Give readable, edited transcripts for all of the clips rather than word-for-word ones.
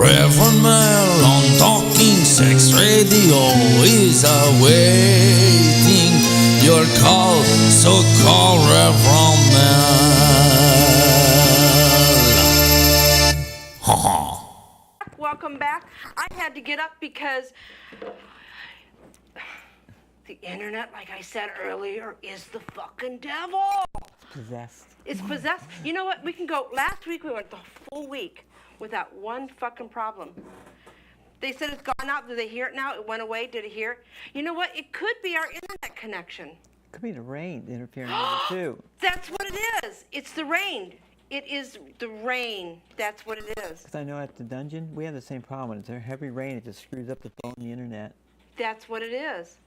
Rev Mel on Talking Sex Radio is awaiting your call, so call Rev Mel. Welcome back. I had to get up because the internet, like I said earlier, is the fucking devil. Possessed. It's possessed. You know what? We can go. Last week we went the full week without one fucking problem. They said it's gone out. Do they hear it now? It went away. Did it hear it? You know what? It could be our internet connection. It could be the rain interfering with it too. That's what it is. It's the rain. It is the rain. That's what it is. Because I know at the dungeon, we have the same problem. When it's a heavy rain, it just screws up the phone and the internet. That's what it is.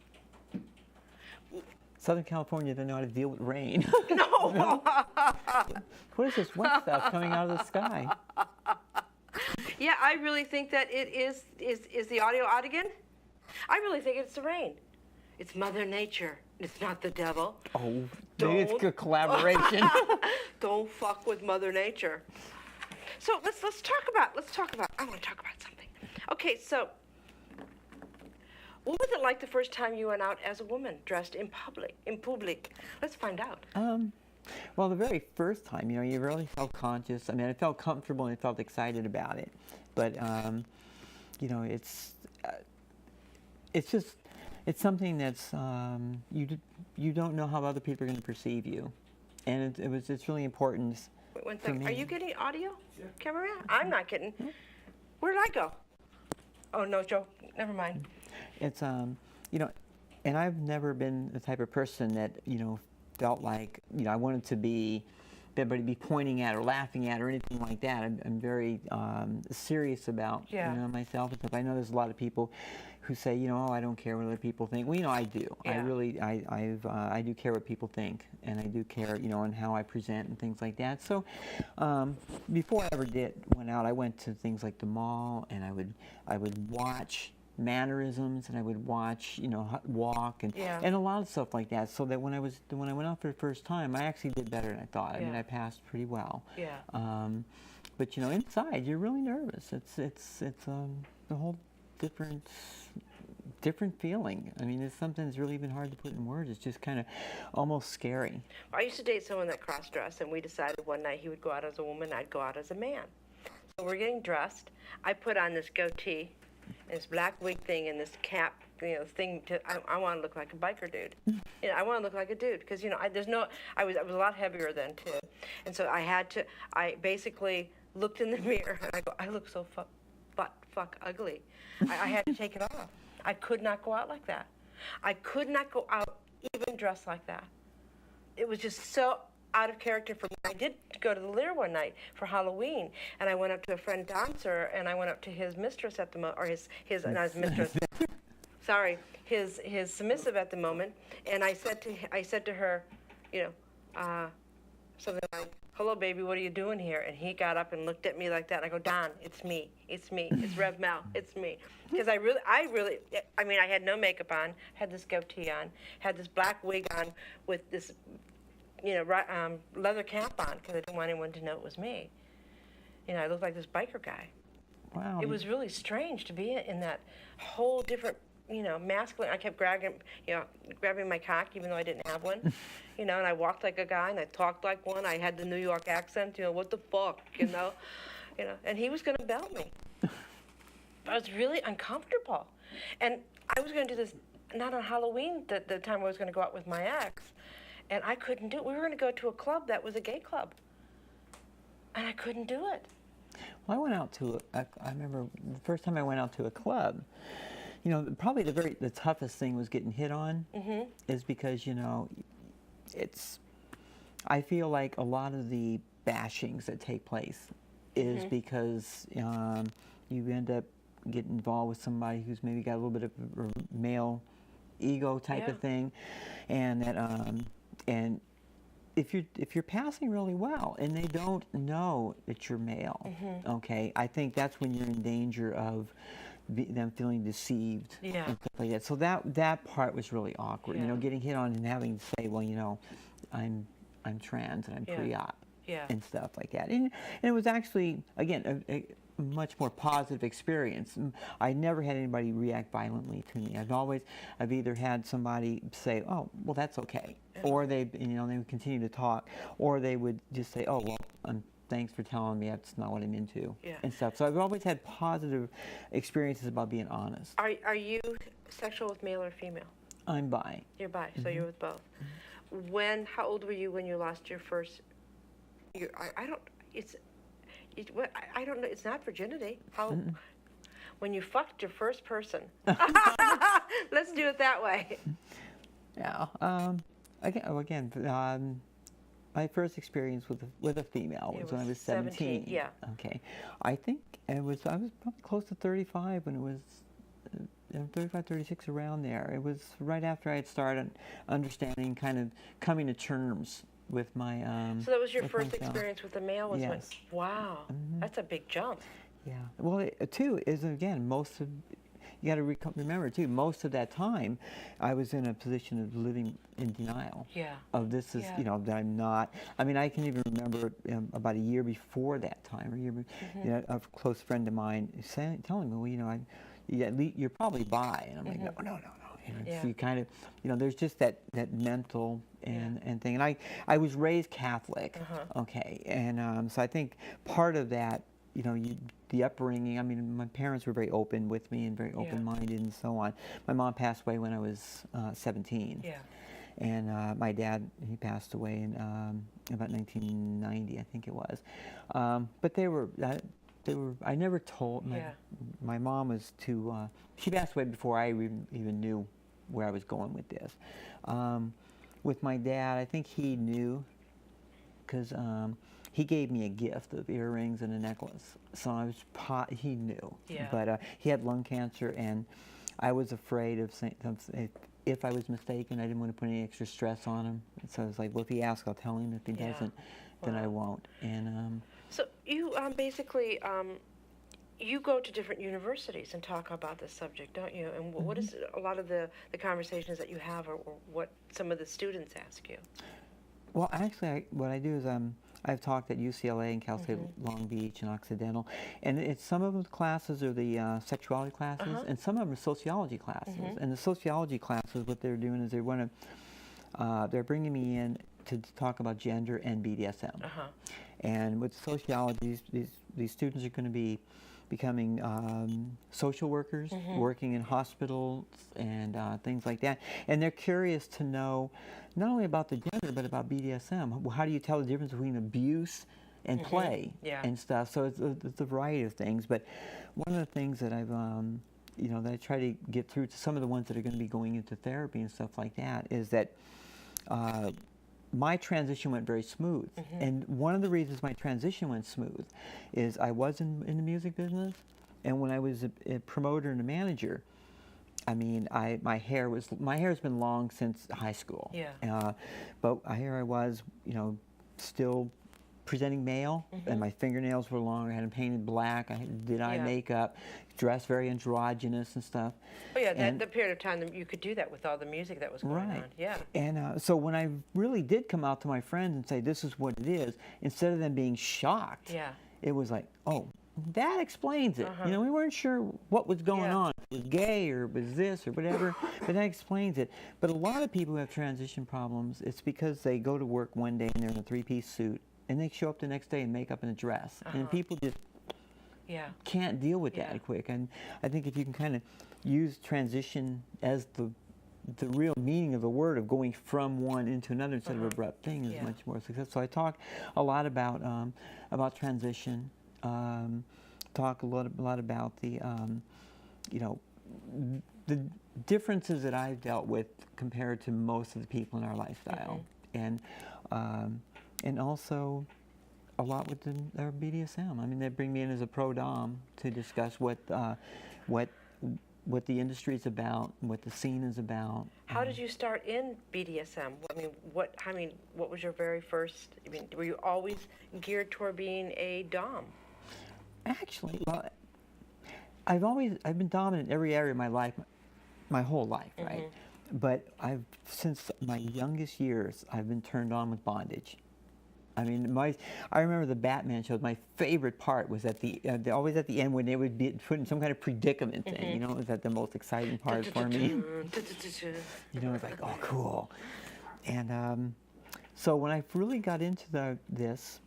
Southern California doesn't know how to deal with rain. No. What is this wet stuff coming out of the sky? Yeah, I really think that it is the audio out again? I really think it's the rain. It's Mother Nature. It's not the devil. Oh, maybe it's good collaboration. Don't fuck with Mother Nature. So let's talk about. I want to talk about something. Okay, so what was it like the first time you went out as a woman, dressed in public? Let's find out. Well, the very first time, you know, you really felt conscious. I mean, I felt comfortable and I felt excited about it. But, you know, it's something that's, you don't know how other people are going to perceive you. And it's really important. Wait, one second. Are you getting audio? Yeah. Cameraman? I'm not getting. Mm-hmm. Where did I go? Oh, no, Joe. Never mind. It's, you know, and I've never been the type of person that, you know, felt like, you know, I wanted to be, everybody be pointing at or laughing at or anything like that. I'm very serious about, you know, myself and stuff. I know there's a lot of people who say, you know, oh, I don't care what other people think. Well, you know, I do. Yeah. I do care what people think, and I do care, you know, on how I present and things like that. So, before I ever went out, I went to things like the mall, and I would watch mannerisms, and I would watch, you know, walk and a lot of stuff like that, so that when I went out for the first time, I actually did better than I thought. I mean, I passed pretty well. Yeah. But you know, inside you're really nervous. It's a whole different feeling. I mean, it's something that's really even hard to put in words. It's just kind of almost scary. I used to date someone that cross-dressed, and we decided one night he would go out as a woman, I'd go out as a man. So we're getting dressed. I put on this goatee and this black wig thing and this cap, you know, thing. I want to look like a biker dude. You know, I want to look like a dude because, you know, I was a lot heavier then too, and so I basically looked in the mirror and I go, I look so fuck ugly. I had to take it off. I could not go out like that. I could not go out even dressed like that. It was just so out of character for me. I did go to the Lear one night for Halloween, and I went up to a friend dancer, and I went up to his mistress at the moment, or his not his mistress, sorry, his submissive at the moment, and I said to her, you know, something like, "Hello, baby, what are you doing here?" And he got up and looked at me like that. And I go, "Don, it's me, it's Rev Mel, it's me," because I mean, I had no makeup on, had this goatee on, had this black wig on with this, you know, leather cap on, because I didn't want anyone to know it was me. You know, I looked like this biker guy. Wow. It was really strange to be in that whole different, you know, masculine. I kept grabbing my cock, even though I didn't have one. You know, and I walked like a guy, and I talked like one. I had the New York accent. You know, what the fuck, you know, And he was going to belt me. I was really uncomfortable, and I was going to do this not on Halloween, the time I was going to go out with my ex. And I couldn't do it. We were going to go to a club that was a gay club. And I couldn't do it. Well, I went out to, I remember the first time I went out to a club, you know, probably the toughest thing was getting hit on, is because, you know, I feel like a lot of the bashings that take place is because you end up getting involved with somebody who's maybe got a little bit of a male ego type of thing, and that, and if you're passing really well and they don't know that you're male, okay, I think that's when you're in danger of them feeling deceived and stuff like that. So that part was really awkward, you know, getting hit on and having to say, well, you know, I'm trans and I'm pre-op and stuff like that. And it was actually, again, much more positive experience. I never had anybody react violently to me. I've either had somebody say, "Oh, well, that's okay," or they would continue to talk, or they would just say, "Oh, well, thanks for telling me that's not what I'm into," and stuff. So I've always had positive experiences about being honest. Are you sexual with male or female? I'm bi. You're bi, so you're with both. How old were you when you lost your first? I don't know. It's not virginity. When you fucked your first person? Let's do it that way. Yeah. Again, my first experience with a female was when I was 17. Yeah. Okay. I think I was probably close to 35 when it was 35, 36, around there. It was right after I had started understanding, kind of coming to terms with my. So that was your first experience with a male? Yes. Wow, that's a big jump. Yeah. Well, too, is again, you got to remember too, most of that time I was in a position of living in denial. Yeah. Of this is, that I'm not. I mean, I can even remember about a year before that time, a close friend of mine telling me, well, you're probably bi, and I'm like, no. So you kind of, there's just that mental and thing. And I was raised Catholic, okay, and so I think part of that, the upbringing. I mean, my parents were very open with me and very open-minded and so on. My mom passed away when I was 17. Yeah. And my dad, he passed away in about 1990, I think it was. But they were. I never told. My mom was too. She passed away before I even knew where I was going with this. With my dad, I think he knew, because he gave me a gift of earrings and a necklace. So he knew. Yeah. But he had lung cancer, and I was afraid of saying, if I was mistaken, I didn't want to put any extra stress on him. So I was like, well, if he asks, I'll tell him. If he doesn't, then I won't. And so you basically you go to different universities and talk about this subject, don't you? And what is a lot of the conversations that you have, or what some of the students ask you? Well, actually, what I do is I've talked at UCLA and Cal State Long Beach and Occidental, and some of the classes are the sexuality classes, and some of them are sociology classes. And the sociology classes, what they're doing is they're bringing me in to talk about gender and BDSM. And with sociology, these students are going to be becoming social workers, working in hospitals and things like that. And they're curious to know not only about the gender, but about BDSM. How do you tell the difference between abuse and play and stuff? So it's a variety of things. But one of the things that I've, that I try to get through to some of the ones that are going to be going into therapy and stuff like that is that my transition went very smooth. And one of the reasons my transition went smooth is I was in the music business, and when I was a promoter and a manager, I mean, my hair's been long since high school. But here I was, still presenting male, and my fingernails were long. I had them painted black. I did eye makeup, dressed very androgynous and stuff. Oh yeah, the period of time that you could do that with all the music that was going on. Yeah. And so when I really did come out to my friends and say, this is what it is, instead of them being shocked, it was like, oh, that explains it. We weren't sure what was going on. If it was gay or it was this or whatever, but that explains it. But a lot of people who have transition problems, it's because they go to work one day and they're in a three-piece suit, and they show up the next day in makeup and a dress. And people just can't deal with that quick. And I think if you can kind of use transition as the real meaning of the word, of going from one into another instead of abrupt thing, is much more successful. So I talk a lot about transition. Talk a lot about the the differences that I've dealt with compared to most of the people in our lifestyle, and also a lot with their BDSM. I mean, they bring me in as a pro dom to discuss what the industry is about, what the scene is about. How did you start in BDSM? I mean, what was your very first? I mean, were you always geared toward being a dom? Actually, well, I've been dominant in every area of my life, my whole life, right? But since my youngest years, I've been turned on with bondage. I mean, I remember the Batman shows. My favorite part was at always at the end when they would be put in some kind of predicament thing. You know, it was that the most exciting part for me. You know, it's like, oh, cool. And so when I really got into this,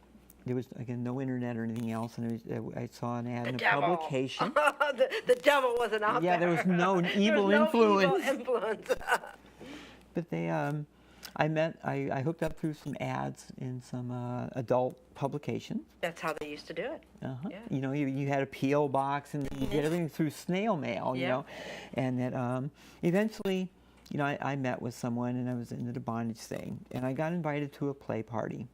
there was, again, no internet or anything else, and I saw an ad in a publication. the devil wasn't out there. Yeah, there was no evil influence. But they, I hooked up through some ads in some adult publications. That's how they used to do it. Yeah. You know, you had a P.O. box, and you did everything through snail mail, you know. And that eventually, you know, I met with someone, and I was into the bondage thing. And I got invited to a play party.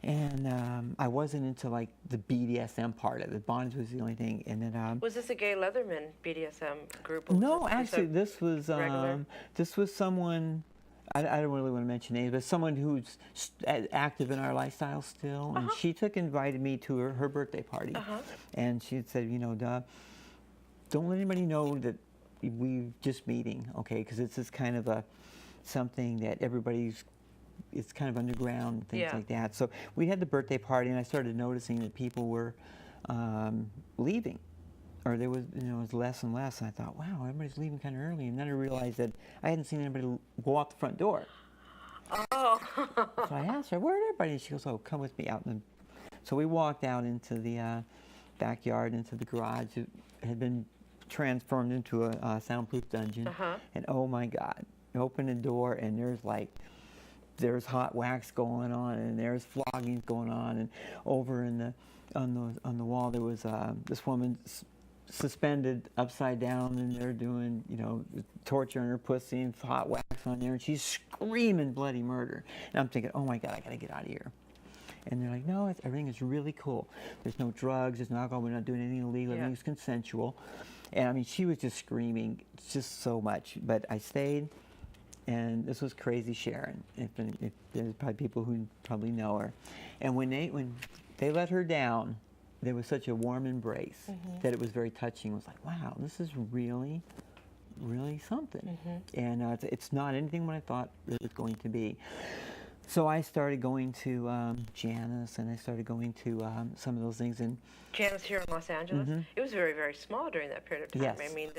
And I wasn't into, like, the BDSM part of it. Bondage was the only thing. And then was this a gay Leatherman BDSM group? No, actually, this was someone. I don't really want to mention names, but someone who's active in our lifestyle still. And she invited me to her birthday party. And she had said, you know, don't let anybody know that we're just meeting, okay? Because it's just kind of something that it's kind of underground and things like that. So we had the birthday party, and I started noticing that people were leaving. Or there was, you know, it was less and less. And I thought, wow, everybody's leaving kind of early. And then I realized that I hadn't seen anybody go out the front door. Oh. So I asked her, where'd everybody? And she goes, oh, come with me out. So we walked out into the backyard, into the garage. It had been transformed into a soundproof dungeon. And oh my God, open the door, and there's hot wax going on, and there's flogging going on, and over on the wall there was this woman suspended upside down, and they're doing, you know, torture on her pussy and hot wax on there, and she's screaming bloody murder. And I'm thinking, oh my God, I gotta get out of here. And they're like, no, everything is really cool. There's no drugs, there's no alcohol, we're not doing anything illegal, everything's consensual. And I mean, she was just screaming just so much, but I stayed. And this was Crazy Sharon. If there's probably people who probably know her. And when they let her down, there was such a warm embrace that it was very touching. It was like, wow, this is really, really something. And it's not anything what I thought it was going to be. So I started going to Janice, and I started going to some of those things. And Janice here in Los Angeles? It was very, very small during that period of time. Yes. I mean,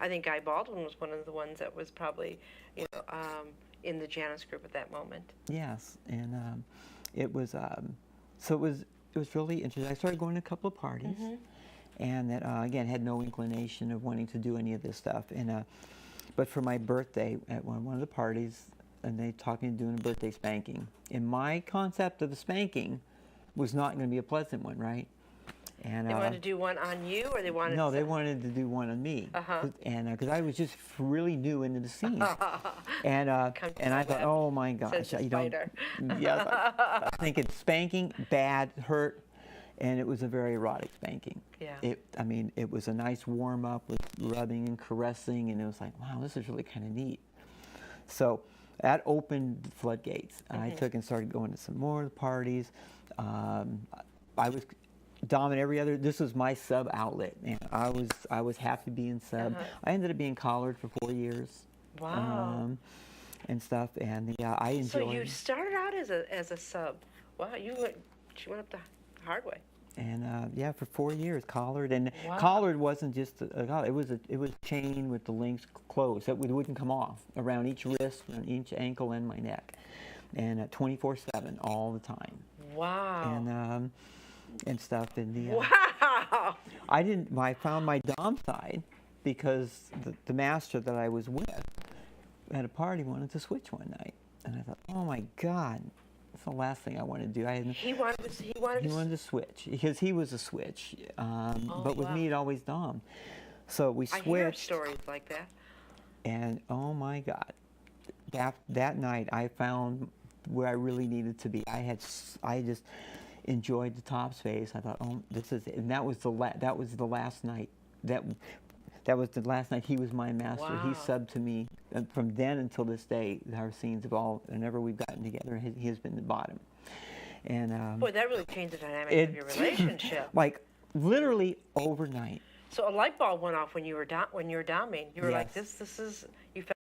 I think Guy Baldwin was one of the ones that was probably, you know, in the Janice group at that moment. Yes, and it was, so it was really interesting. I started going to a couple of parties, and that, again, had no inclination of wanting to do any of this stuff. And but for my birthday, at one of the parties, and they taught me doing a birthday spanking. And my concept of the spanking was not going to be a pleasant one, right? And they wanted to do one on you, or they wanted? No, they wanted to do one on me. And because I was just really new into the scene, and I thought, oh my gosh, you know, yes, I think it's spanking, bad, hurt, and it was a very erotic spanking. Yeah. I mean, it was a nice warm up with rubbing and caressing, and it was like, wow, this is really kind of neat. So that opened the floodgates. I took and started going to some more parties. I was Dom every other. This was my sub outlet, and I was happy being sub. I ended up being collared for 4 years. Wow. And stuff, and I enjoyed. So you started out as a sub. Wow, she went up the hard way. And yeah, for 4 years, collared, and collared wasn't just a collar. It was chain with the links closed that wouldn't come off around each wrist, and each ankle, and my neck, and 24/7 all the time. Wow. And stuff, and wow. I found my Dom side because the master that I was with at a party wanted to switch one night, and I thought, oh my God. That's the last thing I wanted to do. He wanted to switch because he was a switch, but with me it always Dom. So we switched. I hear stories like that. And oh my God, that night I found where I really needed to be. I just enjoyed the top space. I thought, oh, this is it. And that was the last night. That was the last night he was my master. Wow. He subbed to me. And from then until this day, our scenes have all, whenever we've gotten together, he has been the bottom. And boy, that really changed the dynamic of your relationship. Like literally overnight. So a light bulb went off when you were doming. You were like, this is. You felt